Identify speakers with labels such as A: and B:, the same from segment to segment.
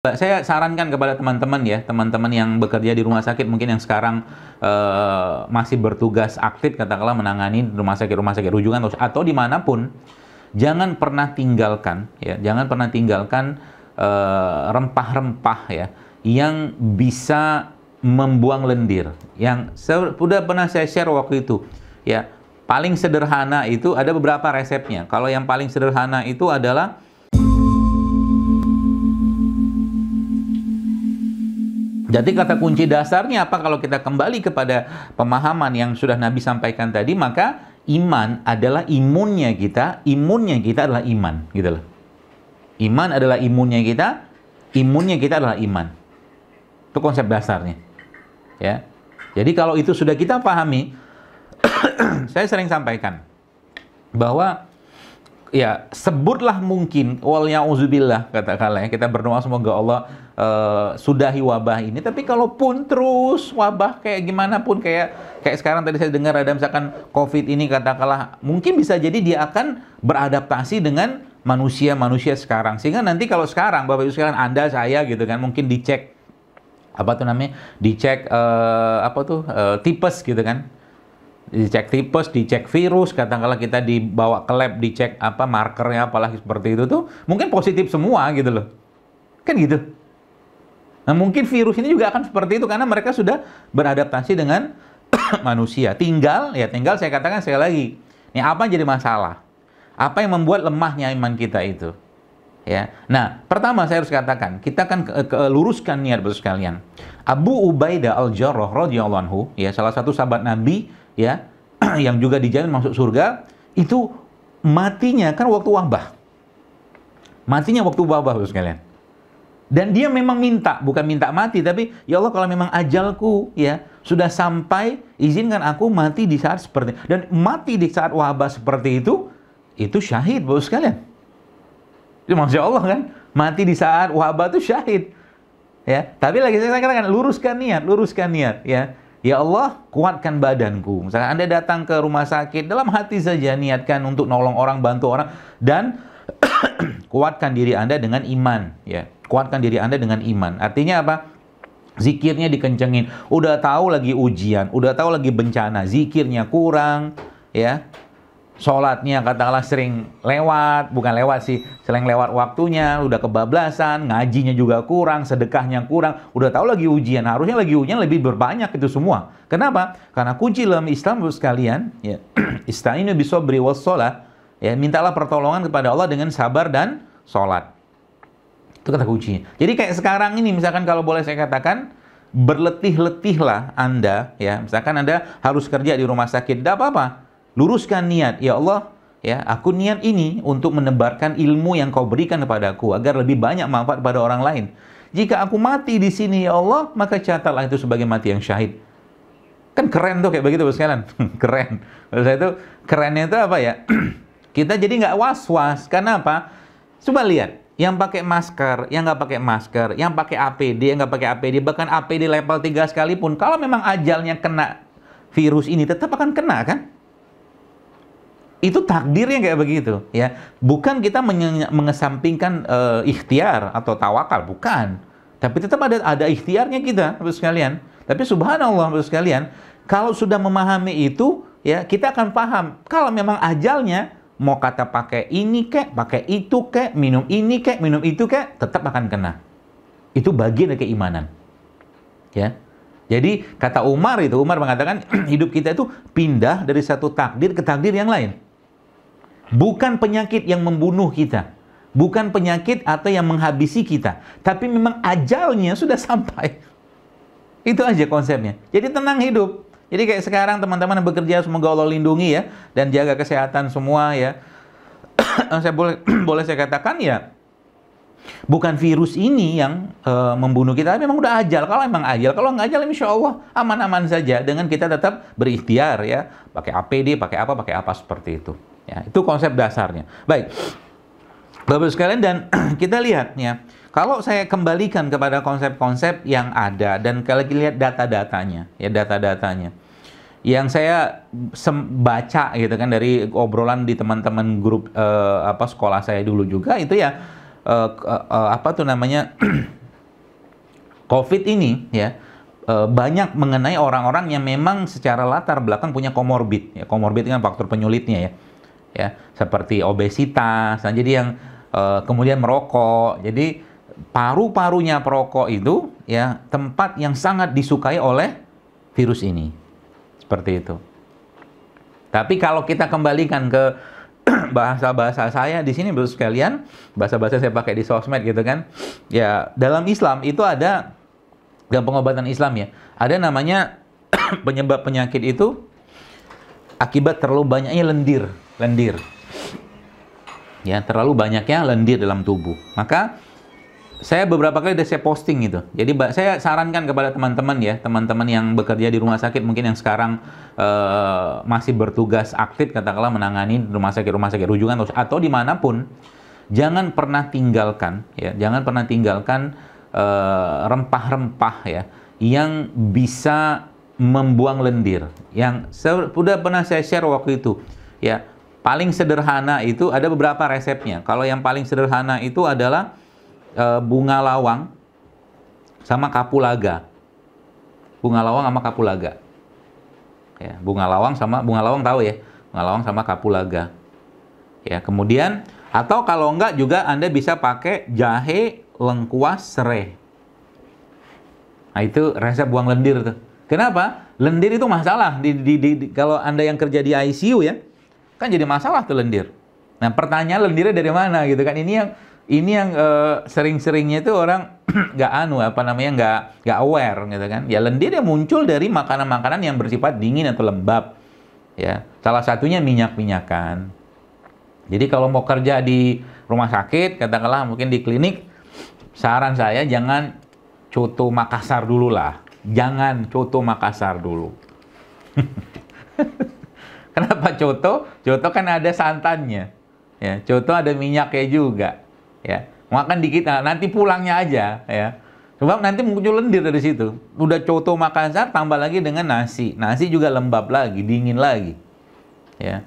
A: Saya sarankan kepada teman-teman ya, teman-teman yang bekerja di rumah sakit, mungkin yang sekarang masih bertugas aktif, katakanlah menangani rumah sakit rujukan atau dimanapun, jangan pernah tinggalkan, ya, jangan pernah tinggalkan rempah-rempah ya, yang bisa membuang lendir. Yang sudah pernah saya share waktu itu, ya, paling sederhana itu ada beberapa resepnya. Kalau yang paling sederhana itu adalah jadi kata kunci dasarnya apa? Kalau kita kembali kepada pemahaman yang sudah Nabi sampaikan tadi, maka iman adalah imunnya kita adalah iman, gitu loh. Iman adalah imunnya kita adalah iman. Itu konsep dasarnya. Ya. Jadi kalau itu sudah kita pahami, saya sering sampaikan bahwa ya, sebutlah mungkin wal ya'udzubillah, katakanlah ya, kita berdoa semoga Allah sudahi wabah ini. Tapi kalaupun terus wabah kayak gimana pun, kayak sekarang tadi saya dengar ada misalkan COVID ini, katakanlah mungkin bisa jadi dia akan beradaptasi dengan manusia sekarang, sehingga nanti kalau sekarang Bapak Ibu sekalian, Anda, saya gitu kan, mungkin dicek tipes gitu kan, dicek tipes, dicek virus, katakanlah kita dibawa ke lab, dicek apa markernya, apalagi seperti itu tuh, mungkin positif semua gitu loh. Kan gitu. Nah, mungkin virus ini juga akan seperti itu karena mereka sudah beradaptasi dengan manusia. Tinggal saya katakan sekali lagi, ini apa yang jadi masalah? Apa yang membuat lemahnya iman kita itu? Ya. Nah, pertama saya harus katakan, kita akan luruskan niat Bapak sekalian. Abu Ubaidah Al-Jarrah radhiyallahu anhu, ya, salah satu sahabat Nabi, ya, yang juga dijamin masuk surga, itu matinya kan waktu wabah. Matinya waktu wabah, Bapak sekalian. Dan dia memang minta, bukan minta mati, tapi ya Allah, kalau memang ajalku ya sudah sampai, izinkan aku mati di saat seperti, dan mati di saat wabah seperti itu syahid, Bapak sekalian. Itu Masya Allah kan, mati di saat wabah itu syahid. Ya, tapi lagi saya katakan, luruskan niat ya. Ya Allah, kuatkan badanku. Misalkan Anda datang ke rumah sakit, dalam hati saja niatkan untuk nolong orang, bantu orang, dan kuatkan diri Anda dengan iman, ya. Kuatkan diri Anda dengan iman. Artinya apa? Zikirnya dikencengin. Udah tahu lagi ujian, udah tahu lagi bencana, zikirnya kurang, ya. Sholatnya katakanlah sering lewat, bukan lewat sih, sering lewat waktunya, udah kebablasan, ngajinya juga kurang, sedekahnya kurang, udah tahu lagi ujian, harusnya lagi ujian lebih berbanyak itu semua. Kenapa? Karena kunci dalam Islam sekalian, ya, ista'inu bisobri was sholat, ya, mintalah pertolongan kepada Allah dengan sabar dan sholat. Itu kata kuncinya. Jadi kayak sekarang ini, misalkan kalau boleh saya katakan, berletih-letihlah Anda, ya, misalkan Anda harus kerja di rumah sakit, tidak apa-apa. Luruskan niat, ya Allah, ya, aku niat ini untuk menebarkan ilmu yang kau berikan kepadaku agar lebih banyak manfaat pada orang lain. Jika aku mati di sini, ya Allah, maka catatlah itu sebagai mati yang syahid. Kan keren tuh kayak begitu, Bos sekalian. Keren. Menurut saya itu kerennya itu apa ya? Kita jadi nggak was-was. Karena apa? Coba lihat, yang pakai masker, yang nggak pakai masker, yang pakai APD, yang nggak pakai APD, bahkan APD level 3 sekalipun, kalau memang ajalnya kena virus ini, tetap akan kena kan? Itu takdirnya kayak begitu, ya. Bukan kita mengesampingkan ikhtiar atau tawakal, bukan. Tapi tetap ada ikhtiarnya kita, Bapak sekalian. Tapi subhanallah, Bapak sekalian, kalau sudah memahami itu, ya, kita akan paham. Kalau memang ajalnya, mau kata pakai ini kek, pakai itu kek, minum ini kek, minum itu kek, tetap akan kena. Itu bagian dari keimanan. Ya. Jadi kata Umar mengatakan hidup kita itu pindah dari satu takdir ke takdir yang lain. Bukan penyakit yang membunuh kita, bukan penyakit atau yang menghabisi kita, tapi memang ajalnya sudah sampai. Itu aja konsepnya. Jadi tenang hidup. Jadi kayak sekarang teman-teman yang bekerja, semoga Allah lindungi ya, dan jaga kesehatan semua ya. Saya boleh saya katakan ya, bukan virus ini yang membunuh kita, memang udah ajal. Kalau memang ajal, kalau nggak ajal, insya Allah aman-aman saja dengan kita tetap berikhtiar ya, pakai APD, pakai apa seperti itu. Ya, itu konsep dasarnya. Baik, Bapak sekalian, dan kita lihat ya, kalau saya kembalikan kepada konsep-konsep yang ada dan kalau kita lihat data-datanya, ya, data-datanya yang saya baca gitu kan dari obrolan di teman-teman grup sekolah saya dulu juga, itu ya apa tuh namanya COVID ini ya banyak mengenai orang-orang yang memang secara latar belakang punya komorbid. Ya, komorbid kan faktor penyulitnya ya, seperti obesitas. Nah, jadi yang kemudian merokok. Jadi paru-parunya perokok itu ya tempat yang sangat disukai oleh virus ini. Seperti itu. Tapi kalau kita kembalikan ke bahasa-bahasa saya di sini, Bapak sekalian, bahasa-bahasa saya pakai di sosmed gitu kan. Ya, dalam Islam itu ada, dalam pengobatan Islam ya, ada namanya penyebab penyakit itu akibat terlalu banyaknya lendir. Ya, terlalu banyaknya lendir dalam tubuh. Maka saya beberapa kali saya posting itu. Jadi saya sarankan kepada teman-teman ya, teman-teman yang bekerja di rumah sakit, mungkin yang sekarang masih bertugas aktif katakanlah menangani rumah sakit rujukan atau dimanapun, jangan pernah tinggalkan ya, rempah-rempah ya yang bisa membuang lendir. Yang sudah pernah saya share waktu itu ya, paling sederhana itu ada beberapa resepnya. Kalau yang paling sederhana itu adalah bunga lawang sama kapulaga. Bunga lawang sama kapulaga. Ya, bunga lawang tahu ya? Bunga lawang sama kapulaga. Ya, kemudian atau kalau enggak juga Anda bisa pakai jahe, lengkuas, serai. Nah, itu resep buang lendir tuh. Kenapa? Lendir itu masalah kalau Anda yang kerja di ICU ya. Kan jadi masalah tuh lendir. Nah, pertanyaan lendirnya dari mana gitu kan? Ini yang sering-seringnya itu orang nggak aware gitu kan. Ya lendir yang muncul dari makanan-makanan yang bersifat dingin atau lembab. Ya, salah satunya minyak-minyakan. Jadi kalau mau kerja di rumah sakit, katakanlah mungkin di klinik, saran saya jangan coto Makassar dulu lah. Jangan coto Makassar dulu. Kenapa coto? Coto kan ada santannya. Ya, coto ada minyaknya juga. Ya, makan dikit, nanti pulangnya aja ya. Sebab nanti muncul lendir dari situ. Udah coto Makassar tambah lagi dengan nasi. Nasi juga lembab lagi, dingin lagi. Ya.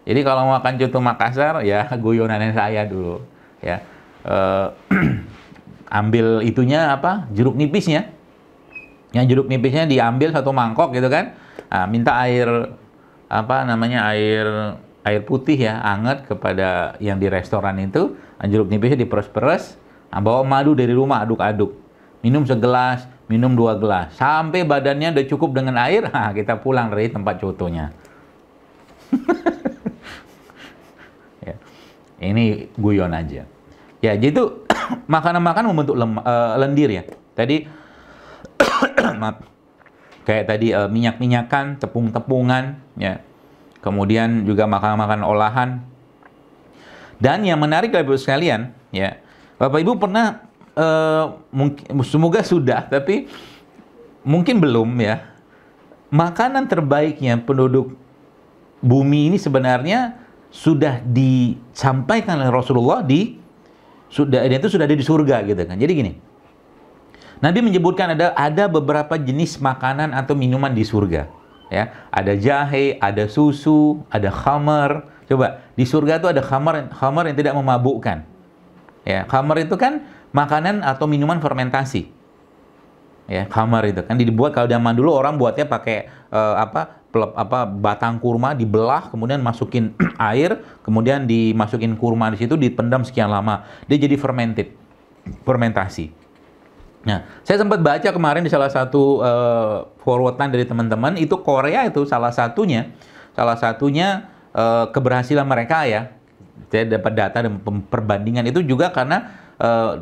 A: Jadi kalau makan coto Makassar ya guyonannya saya dulu ya. Ambil itunya apa? Jeruk nipisnya. Yang jeruk nipisnya diambil satu mangkok gitu kan. Nah, minta air air putih ya, anget kepada yang di restoran itu. Jeruk nipisnya diperes-peres, bawa madu dari rumah, aduk-aduk. Minum segelas, minum 2 gelas. Sampai badannya udah cukup dengan air, kita pulang dari tempat cotonya. Ya. Ini guyon aja. Ya, jadi makanan-makanan membentuk lendir ya. Tadi, kayak tadi minyak-minyakan, tepung-tepungan, ya. Kemudian juga makanan-makanan olahan. Dan yang menarik Bapak Ibu sekalian, ya, Bapak Ibu pernah, semoga sudah, tapi mungkin belum ya, makanan terbaiknya penduduk bumi ini sebenarnya sudah disampaikan oleh Rasulullah sudah ada di surga gitu kan. Jadi gini, Nabi menyebutkan ada beberapa jenis makanan atau minuman di surga. Ya, ada jahe, ada susu, ada khamar. Coba, di surga itu ada khamar yang tidak memabukkan. Ya, khamar itu kan makanan atau minuman fermentasi. Ya, khamar itu kan dibuat kalau zaman dulu orang buatnya pakai batang kurma dibelah, kemudian masukin air, kemudian dimasukin kurma di situ, dipendam sekian lama. Dia jadi fermentasi. Nah, saya sempat baca kemarin di salah satu forwardan dari teman-teman, itu Korea itu salah satunya keberhasilan mereka ya. Saya dapat data dan perbandingan itu juga karena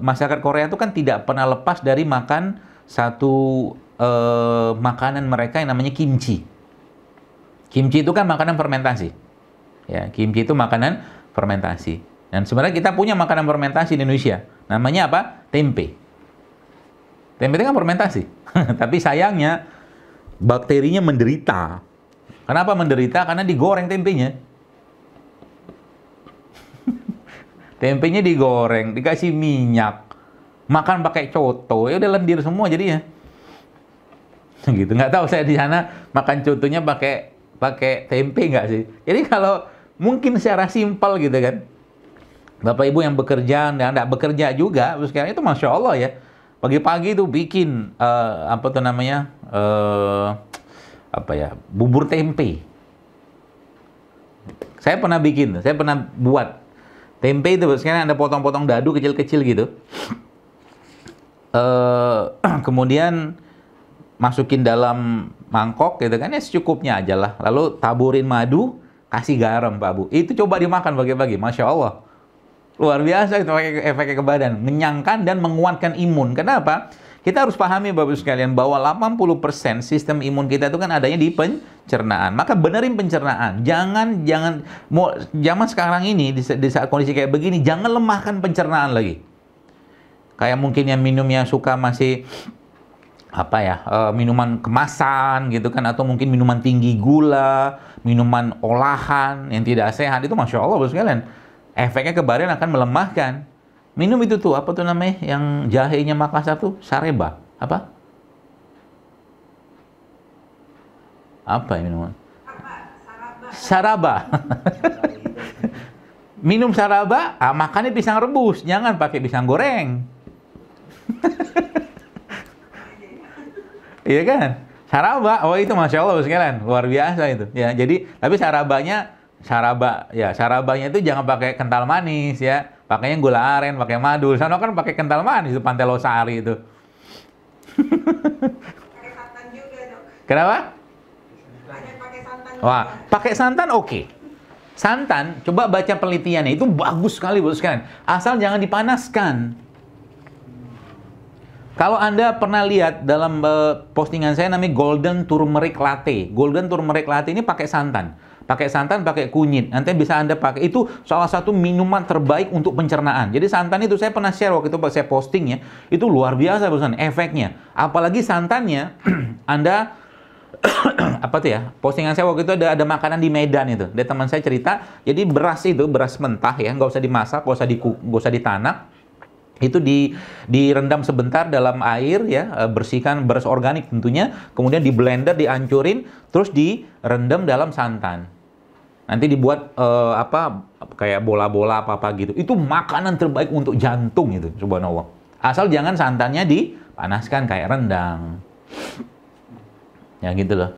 A: masyarakat Korea itu kan tidak pernah lepas dari makan satu makanan mereka yang namanya kimchi. Kimchi itu kan makanan fermentasi. Ya, kimchi itu makanan fermentasi. Dan sebenarnya kita punya makanan fermentasi di Indonesia. Namanya apa? Tempe. Tempe itu kan fermentasi. Tapi sayangnya bakterinya menderita. Kenapa menderita? Karena digoreng tempenya. Tempenya digoreng, dikasih minyak, makan pakai coto, ya udah lendir semua jadinya. Gitu, nggak tahu saya di sana makan cotonya pakai tempe nggak sih? Jadi kalau mungkin secara simpel gitu kan, Bapak Ibu yang bekerja dan nggak bekerja juga, sekarang itu Masya Allah ya, Pagi-pagi tuh bikin apa tuh namanya? Apa ya? Bubur tempe. Saya pernah bikin, saya pernah buat tempe itu. Sekarang ada potong-potong dadu kecil-kecil gitu. Kemudian masukin dalam mangkok gitu kan, ya secukupnya aja lah. Lalu taburin madu, kasih garam Pak Bu. Itu coba dimakan pagi-pagi, Masya Allah. Luar biasa itu efeknya ke badan. Mengenyangkan dan menguatkan imun. Kenapa? Kita harus pahami Bapak sekalian bahwa 80% sistem imun kita itu kan adanya di pencernaan. Maka benerin pencernaan. Jangan mau zaman sekarang ini di saat kondisi kayak begini, jangan lemahkan pencernaan lagi. Kayak mungkin yang minumnya suka masih apa ya, minuman kemasan gitu kan, atau mungkin minuman tinggi gula, minuman olahan yang tidak sehat, itu Masya Allah Bapak sekalian, efeknya ke badan akan melemahkan. Minum itu tuh, apa tuh namanya, yang jahenya Makassar tuh, Sareba, apa? Apa ya minuman? Saraba. Minum saraba, makannya pisang rebus, jangan pakai pisang goreng. Iya kan? Saraba, oh itu Masya Allah sekalian, luar biasa itu. Ya, jadi tapi sarabanya itu jangan pakai kental manis ya. Pakainya gula aren, pakai madu. Sana kan pakai kental manis itu Pantai Losari itu.
B: Pakai santan juga, Dok.
A: Kenapa?
B: Pakai santan.
A: Wah, pakai santan oke. Santan, coba baca penelitiannya, itu bagus sekali Bos sekalian. Asal jangan dipanaskan. Kalau Anda pernah lihat dalam postingan saya namanya Golden Turmeric Latte. Golden Turmeric Latte ini pakai santan. Pakai santan, pakai kunyit. Nanti bisa Anda pakai. Itu salah satu minuman terbaik untuk pencernaan. Jadi santan itu saya pernah share waktu itu saya posting ya. Itu luar biasa bosan efeknya. Apalagi santannya Anda apa tuh ya? Postingan saya waktu itu ada makanan di Medan itu. Ada teman saya cerita, jadi beras itu, beras mentah ya, nggak usah dimasak, nggak usah ditanak. Itu direndam sebentar dalam air ya, bersihkan beras organik tentunya, kemudian di blender, dihancurin, terus direndam dalam santan. Nanti dibuat kayak bola-bola apa gitu. Itu makanan terbaik untuk jantung itu, subhanallah. Asal jangan santannya dipanaskan kayak rendang. Ya gitu loh.